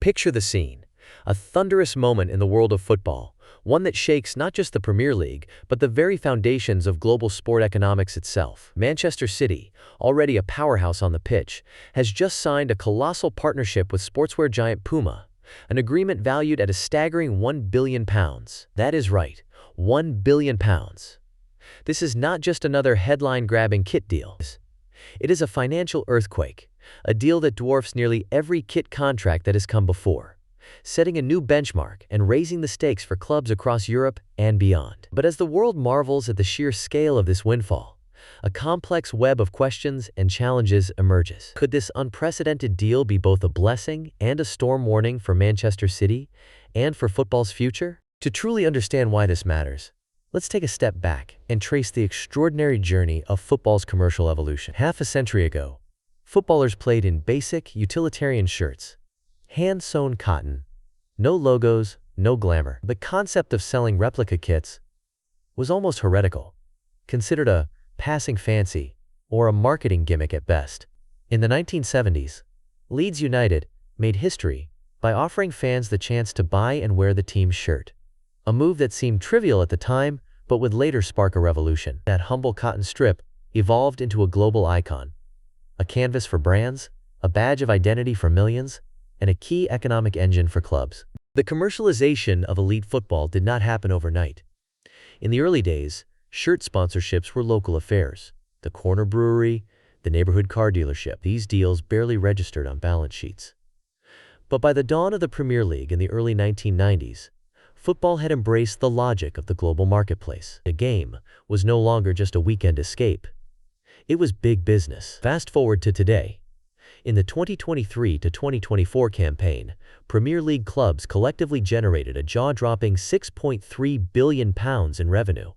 Picture the scene. A thunderous moment in the world of football, one that shakes not just the Premier League, but the very foundations of global sport economics itself. Manchester City, already a powerhouse on the pitch, has just signed a colossal partnership with sportswear giant Puma, an agreement valued at a staggering £1 billion. That is right, £1 billion. This is not just another headline-grabbing kit deal. It is a financial earthquake, a deal that dwarfs nearly every kit contract that has come before, setting a new benchmark and raising the stakes for clubs across Europe and beyond. But as the world marvels at the sheer scale of this windfall, a complex web of questions and challenges emerges. Could this unprecedented deal be both a blessing and a storm warning for Manchester City and for football's future? To truly understand why this matters, let's take a step back and trace the extraordinary journey of football's commercial evolution. Half a century ago, footballers played in basic, utilitarian shirts, hand-sewn cotton, no logos, no glamour. The concept of selling replica kits was almost heretical, considered a passing fancy or a marketing gimmick at best. In the 1970s, Leeds United made history by offering fans the chance to buy and wear the team's shirt, a move that seemed trivial at the time but would later spark a revolution. That humble cotton strip evolved into a global icon, a canvas for brands, a badge of identity for millions, and a key economic engine for clubs. The commercialization of elite football did not happen overnight. In the early days, shirt sponsorships were local affairs. The corner brewery, the neighborhood car dealership. These deals barely registered on balance sheets. But by the dawn of the Premier League in the early 1990s, football had embraced the logic of the global marketplace. The game was no longer just a weekend escape. It was big business. Fast forward to today. In the 2023 to 2024 campaign, Premier League clubs collectively generated a jaw-dropping £6.3 billion in revenue.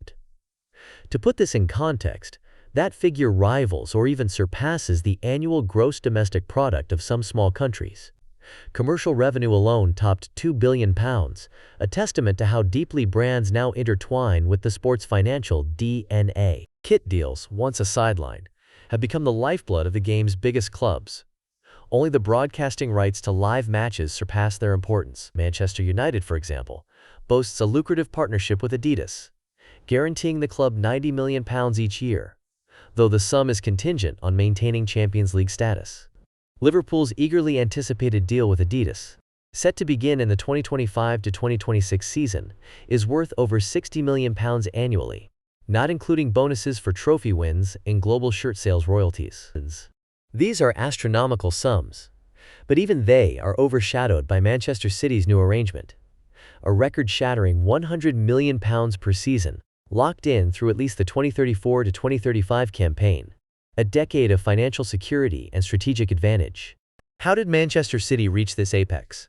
To put this in context, that figure rivals or even surpasses the annual gross domestic product of some small countries. Commercial revenue alone topped £2 billion, a testament to how deeply brands now intertwine with the sport's financial DNA. Kit deals, once a sideline, have become the lifeblood of the game's biggest clubs. Only the broadcasting rights to live matches surpass their importance. Manchester United, for example, boasts a lucrative partnership with Adidas, guaranteeing the club £90 million each year, though the sum is contingent on maintaining Champions League status. Liverpool's eagerly anticipated deal with Adidas, set to begin in the 2025 to 2026 season, is worth over £60 million annually, not including bonuses for trophy wins and global shirt sales royalties. These are astronomical sums, but even they are overshadowed by Manchester City's new arrangement, a record-shattering £100 million per season, locked in through at least the 2034 to 2035 campaign, a decade of financial security and strategic advantage. How did Manchester City reach this apex?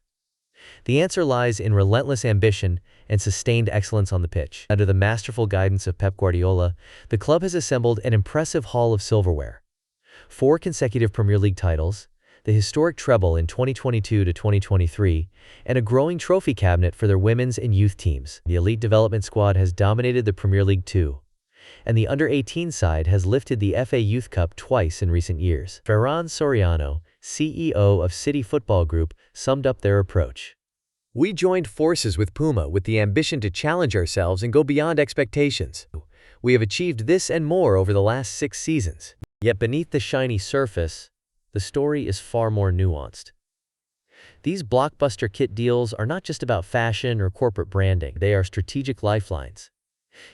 The answer lies in relentless ambition and sustained excellence on the pitch. Under the masterful guidance of Pep Guardiola, the club has assembled an impressive haul of silverware. 4 consecutive Premier League titles, the historic treble in 2022 to 2023, and a growing trophy cabinet for their women's and youth teams. The elite development squad has dominated the Premier League too, and the under-18 side has lifted the FA Youth Cup twice in recent years. Ferran Soriano, CEO of City Football Group, summed up their approach. "We joined forces with Puma with the ambition to challenge ourselves and go beyond expectations. We have achieved this and more over the last 6 seasons. Yet beneath the shiny surface, the story is far more nuanced. These blockbuster kit deals are not just about fashion or corporate branding. They are strategic lifelines.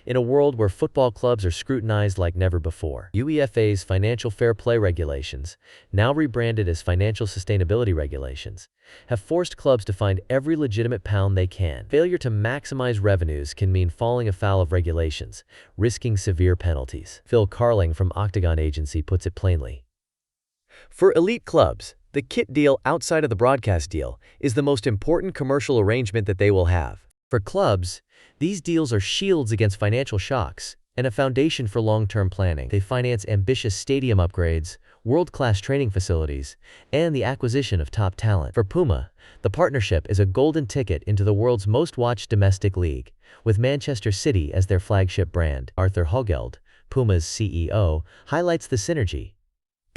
In a world where football clubs are scrutinized like never before, UEFA's financial fair play regulations, now rebranded as financial sustainability regulations, have forced clubs to find every legitimate pound they can. Failure to maximize revenues can mean falling afoul of regulations, risking severe penalties. Phil Carling from Octagon Agency puts it plainly. For elite clubs, the kit deal outside of the broadcast deal is the most important commercial arrangement that they will have. For clubs, these deals are shields against financial shocks and a foundation for long-term planning. They finance ambitious stadium upgrades, world-class training facilities, and the acquisition of top talent. For Puma, the partnership is a golden ticket into the world's most watched domestic league, with Manchester City as their flagship brand. Arthur Hogeld, Puma's CEO, highlights the synergy.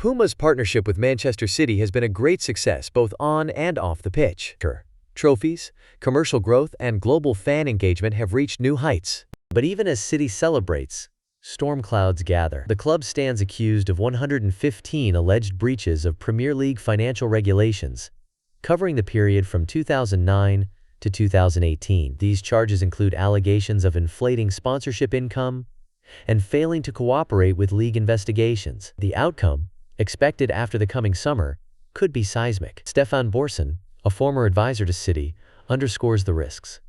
Puma's partnership with Manchester City has been a great success both on and off the pitch. Trophies, commercial growth, and global fan engagement have reached new heights. But even as City celebrates, storm clouds gather. The club stands accused of 115 alleged breaches of Premier League financial regulations, covering the period from 2009 to 2018. These charges include allegations of inflating sponsorship income and failing to cooperate with league investigations. The outcome, expected after the coming summer, could be seismic. Stefan Borson, a former advisor to City, underscores the risks.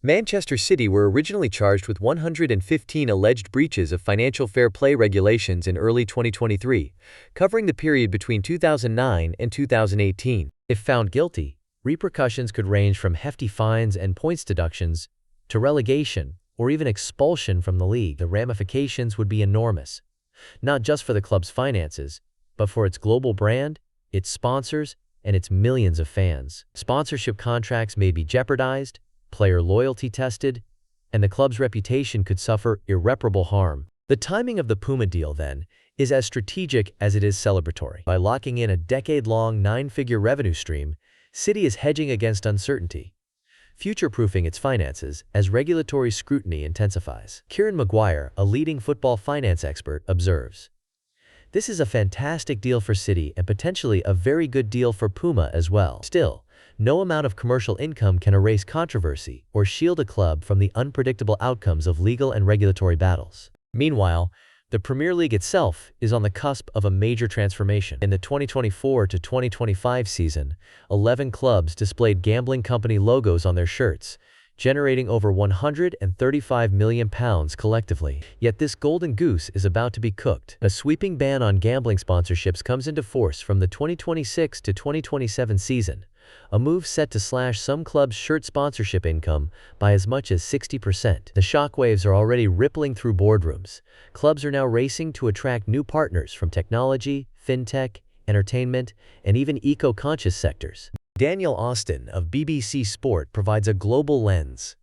Manchester City were originally charged with 115 alleged breaches of financial fair play regulations in early 2023, covering the period between 2009 and 2018. If found guilty, repercussions could range from hefty fines and points deductions to relegation or even expulsion from the league. The ramifications would be enormous, not just for the club's finances, but for its global brand, its sponsors, and its millions of fans. Sponsorship contracts may be jeopardized, player loyalty tested, and the club's reputation could suffer irreparable harm. The timing of the Puma deal, then, is as strategic as it is celebratory. By locking in a decade-long nine-figure revenue stream, City is hedging against uncertainty, future-proofing its finances as regulatory scrutiny intensifies. Kieran Maguire, a leading football finance expert, observes, "This is a fantastic deal for City and potentially a very good deal for Puma as well. Still, no amount of commercial income can erase controversy or shield a club from the unpredictable outcomes of legal and regulatory battles." Meanwhile, the Premier League itself is on the cusp of a major transformation. In the 2024 to 2025 season, 11 clubs displayed gambling company logos on their shirts, generating over £135 million collectively. Yet this golden goose is about to be cooked. A sweeping ban on gambling sponsorships comes into force from the 2026 to 2027 season, a move set to slash some clubs' shirt sponsorship income by as much as 60%. The shockwaves are already rippling through boardrooms. Clubs are now racing to attract new partners from technology, fintech, entertainment, and even eco-conscious sectors. Daniel Austin of BBC Sport provides a global lens.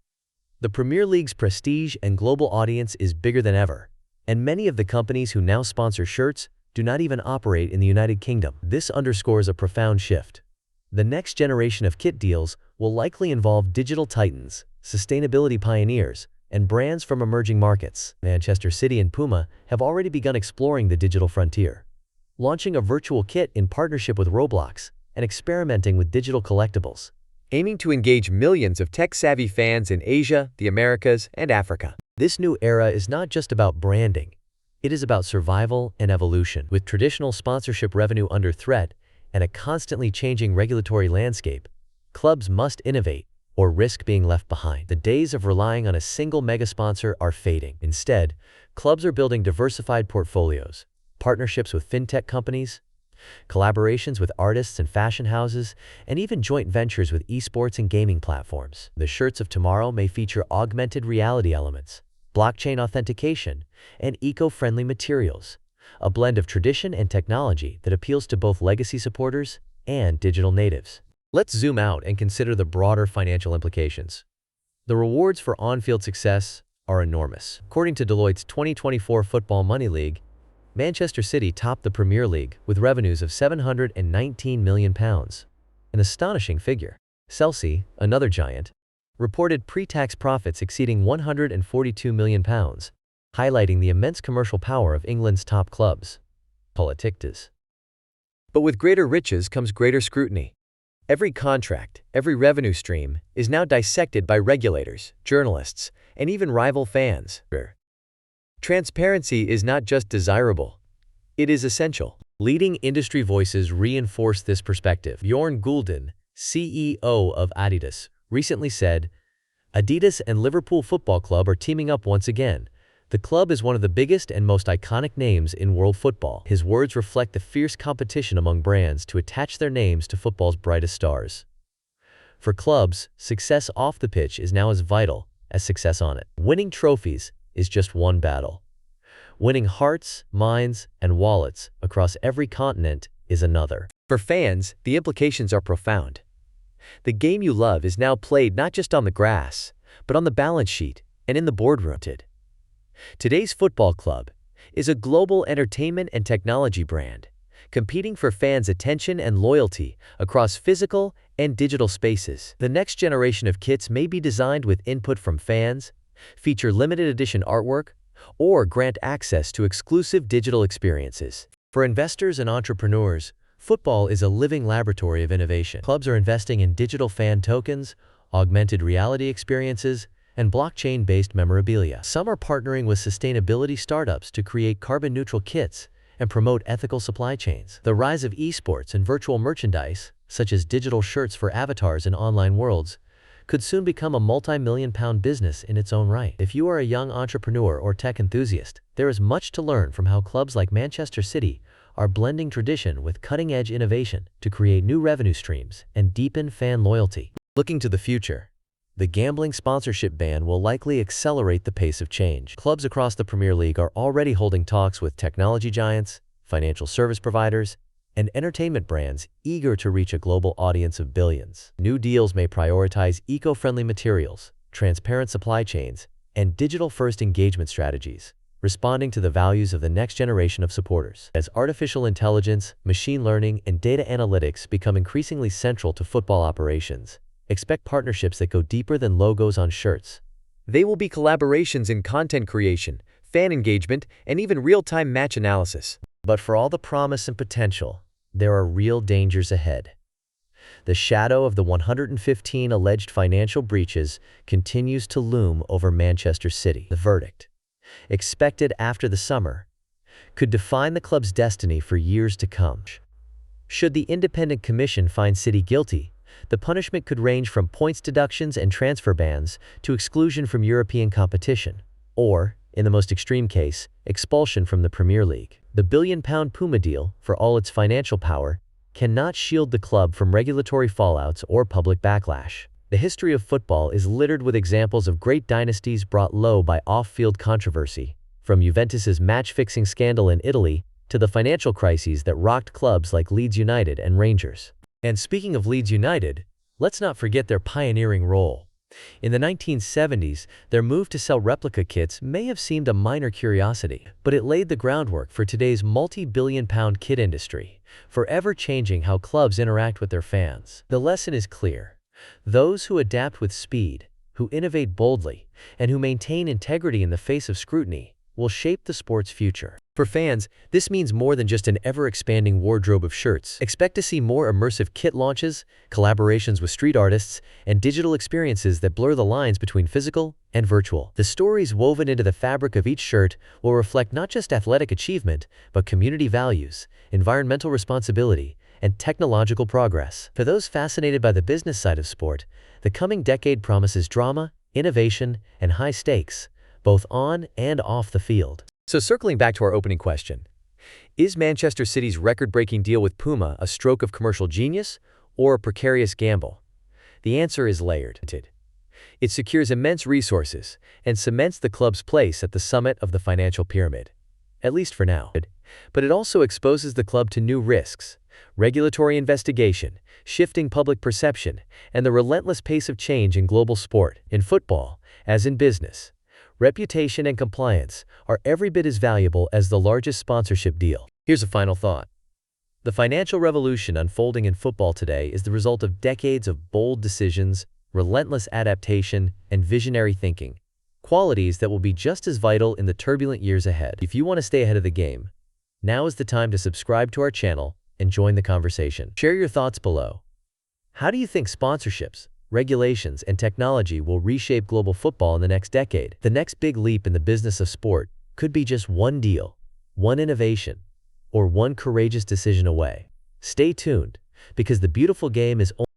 The Premier League's prestige and global audience is bigger than ever, and many of the companies who now sponsor shirts do not even operate in the United Kingdom. This underscores a profound shift. The next generation of kit deals will likely involve digital titans, sustainability pioneers, and brands from emerging markets. Manchester City and Puma have already begun exploring the digital frontier, launching a virtual kit in partnership with Roblox and experimenting with digital collectibles, aiming to engage millions of tech-savvy fans in Asia, the Americas, and Africa. This new era is not just about branding. It is about survival and evolution. With traditional sponsorship revenue under threat and a constantly changing regulatory landscape, clubs must innovate or risk being left behind. The days of relying on a single mega-sponsor are fading. Instead, clubs are building diversified portfolios, partnerships with fintech companies, collaborations with artists and fashion houses, and even joint ventures with esports and gaming platforms. The shirts of tomorrow may feature augmented reality elements, blockchain authentication, and eco-friendly materials, a blend of tradition and technology that appeals to both legacy supporters and digital natives. Let's zoom out and consider the broader financial implications. The rewards for on-field success are enormous. According to Deloitte's 2024 Football Money League, Manchester City topped the Premier League with revenues of £719 million, an astonishing figure. Chelsea, another giant, reported pre-tax profits exceeding £142 million, highlighting the immense commercial power of England's top clubs. Politics. But with greater riches comes greater scrutiny. Every contract, every revenue stream is now dissected by regulators, journalists, and even rival fans. Transparency is not just desirable, it is essential. Leading industry voices reinforce this perspective. Bjorn Gulden, CEO of Adidas, recently said, "Adidas and Liverpool Football Club are teaming up once again. The club is one of the biggest and most iconic names in world football." His words reflect the fierce competition among brands to attach their names to football's brightest stars. For clubs, success off the pitch is now as vital as success on it. Winning trophies is just one battle. Winning hearts, minds, and wallets across every continent is another. For fans, the implications are profound. The game you love is now played not just on the grass, but on the balance sheet and in the boardroom. Today's football club, is a global entertainment and technology brand, competing for fans' attention and loyalty across physical and digital spaces. The next generation of kits may be designed with input from fans, feature limited edition artwork, or grant access to exclusive digital experiences. For investors and entrepreneurs, football is a living laboratory of innovation. Clubs are investing in digital fan tokens, augmented reality experiences, and blockchain-based memorabilia. Some are partnering with sustainability startups to create carbon-neutral kits and promote ethical supply chains. The rise of esports and virtual merchandise, such as digital shirts for avatars in online worlds, could soon become a multi-million-pound business in its own right. If you are a young entrepreneur or tech enthusiast, there is much to learn from how clubs like Manchester City are blending tradition with cutting-edge innovation to create new revenue streams and deepen fan loyalty. Looking to the future, the gambling sponsorship ban will likely accelerate the pace of change. Clubs across the Premier League are already holding talks with technology giants, financial service providers, and entertainment brands eager to reach a global audience of billions. New deals may prioritize eco-friendly materials, transparent supply chains, and digital-first engagement strategies, responding to the values of the next generation of supporters. As artificial intelligence, machine learning, and data analytics become increasingly central to football operations, expect partnerships that go deeper than logos on shirts. They will be collaborations in content creation, fan engagement, and even real-time match analysis. But for all the promise and potential, there are real dangers ahead. The shadow of the 115 alleged financial breaches continues to loom over Manchester City. The verdict, expected after the summer, could define the club's destiny for years to come. Should the independent commission find City guilty, the punishment could range from points deductions and transfer bans to exclusion from European competition, or, in the most extreme case, expulsion from the Premier League. The billion-pound Puma deal, for all its financial power, cannot shield the club from regulatory fallouts or public backlash. The history of football is littered with examples of great dynasties brought low by off-field controversy, from Juventus's match-fixing scandal in Italy to the financial crises that rocked clubs like Leeds United and Rangers. And speaking of Leeds United, let's not forget their pioneering role. In the 1970s, their move to sell replica kits may have seemed a minor curiosity, but it laid the groundwork for today's multi-billion-pound kit industry, forever changing how clubs interact with their fans. The lesson is clear. Those who adapt with speed, who innovate boldly, and who maintain integrity in the face of scrutiny will shape the sport's future. For fans, this means more than just an ever-expanding wardrobe of shirts. Expect to see more immersive kit launches, collaborations with street artists, and digital experiences that blur the lines between physical and virtual. The stories woven into the fabric of each shirt will reflect not just athletic achievement, but community values, environmental responsibility, and technological progress. For those fascinated by the business side of sport, the coming decade promises drama, innovation, and high stakes, both on and off the field. So circling back to our opening question, is Manchester City's record-breaking deal with Puma a stroke of commercial genius or a precarious gamble? The answer is layered. It secures immense resources and cements the club's place at the summit of the financial pyramid, at least for now. But it also exposes the club to new risks: regulatory investigation, shifting public perception, and the relentless pace of change in global sport. In football, as in business, reputation and compliance are every bit as valuable as the largest sponsorship deal. Here's a final thought. The financial revolution unfolding in football today is the result of decades of bold decisions, relentless adaptation, and visionary thinking, qualities that will be just as vital in the turbulent years ahead. If you want to stay ahead of the game, now is the time to subscribe to our channel and join the conversation. Share your thoughts below. How do you think sponsorships, regulations, and technology will reshape global football in the next decade? The next big leap in the business of sport could be just one deal, one innovation, or one courageous decision away. Stay tuned, because the beautiful game is